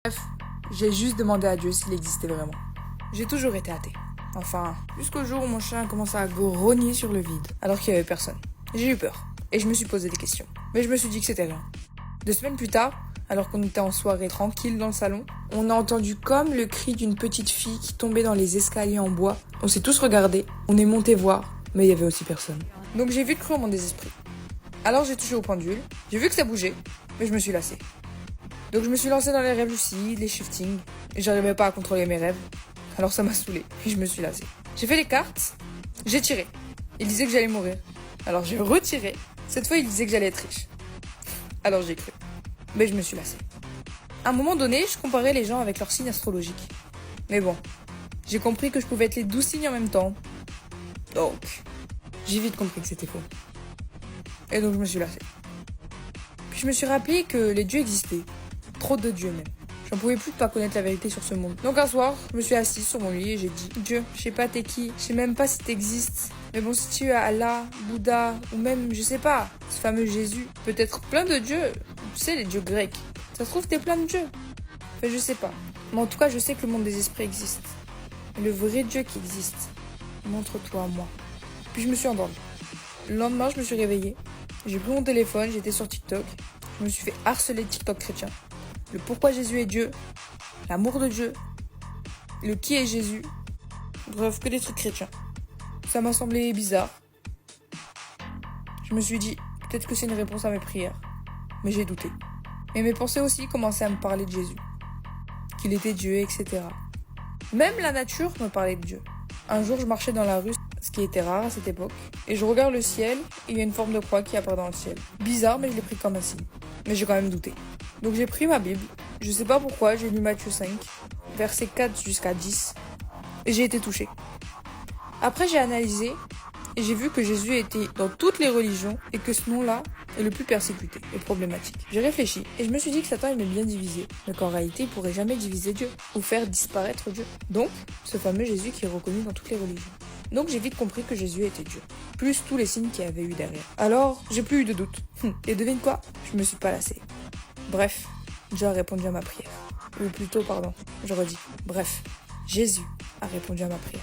Bref, j'ai juste demandé à Dieu s'il existait vraiment. J'ai toujours été athée. Enfin, jusqu'au jour où mon chien a commencé à grogner sur le vide, alors qu'il n'y avait personne. J'ai eu peur, et je me suis posé des questions. Mais je me suis dit que c'était rien. 2 semaines plus tard, alors qu'on était en soirée tranquille dans le salon, on a entendu comme le cri d'une petite fille qui tombait dans les escaliers en bois. On s'est tous regardés, on est monté voir, mais il y avait aussi personne. Donc j'ai vite cru en mon désesprit. Alors j'ai touché au pendule, j'ai vu que ça bougeait, mais je me suis lassée. Donc je me suis lancée dans les rêves lucides, les shiftings, et j'arrivais pas à contrôler mes rêves. Alors ça m'a saoulée, et je me suis lassée. J'ai fait les cartes, j'ai tiré. Il disait que j'allais mourir. Alors j'ai retiré. Cette fois il disait que j'allais être riche. Alors j'ai cru. Mais je me suis lassée. À un moment donné, je comparais les gens avec leurs signes astrologiques. Mais bon, j'ai compris que je pouvais être les 12 signes en même temps. Donc, j'ai vite compris que c'était faux. Et donc je me suis lassée. Puis je me suis rappelé que les dieux existaient. Trop de dieux même. J'en pouvais plus de pas connaître la vérité sur ce monde. Donc un soir, je me suis assise sur mon lit et j'ai dit Dieu, je sais pas t'es qui, je sais même pas si t'existes. Mais bon, si tu es Allah, Bouddha, ou même, je sais pas, ce fameux Jésus, peut-être plein de dieux, tu sais, les dieux grecs. Ça se trouve, t'es plein de dieux. Enfin, je sais pas. Mais en tout cas, je sais que le monde des esprits existe. Et le vrai Dieu qui existe, montre-toi à moi. Puis je me suis endormie. Le lendemain, je me suis réveillée. J'ai pris mon téléphone, j'étais sur TikTok. Je me suis fait harceler de TikTok chrétien. Le pourquoi Jésus est Dieu, l'amour de Dieu, le qui est Jésus, bref, que des trucs chrétiens. Ça m'a semblé bizarre. Je me suis dit, peut-être que c'est une réponse à mes prières. Mais j'ai douté. Et mes pensées aussi commençaient à me parler de Jésus. Qu'il était Dieu, etc. Même la nature me parlait de Dieu. Un jour, je marchais dans la rue, ce qui était rare à cette époque, et je regarde le ciel, et il y a une forme de croix qui apparaît dans le ciel. Bizarre, mais je l'ai pris comme un signe. Mais j'ai quand même douté. Donc j'ai pris ma Bible, je sais pas pourquoi, j'ai lu Matthieu 5, versets 4 jusqu'à 10, et j'ai été touchée. Après j'ai analysé, et j'ai vu que Jésus était dans toutes les religions, et que ce nom-là est le plus persécuté et problématique. J'ai réfléchi, et je me suis dit que Satan aimait bien diviser, mais qu'en réalité il pourrait jamais diviser Dieu, ou faire disparaître Dieu. Donc, ce fameux Jésus qui est reconnu dans toutes les religions. Donc j'ai vite compris que Jésus était Dieu, plus tous les signes qu'il y avait eu derrière. Alors, j'ai plus eu de doute. Et devine quoi? Je me suis pas lassée. Bref, Dieu a répondu à ma prière. Ou plutôt, pardon, je redis. Bref, Jésus a répondu à ma prière.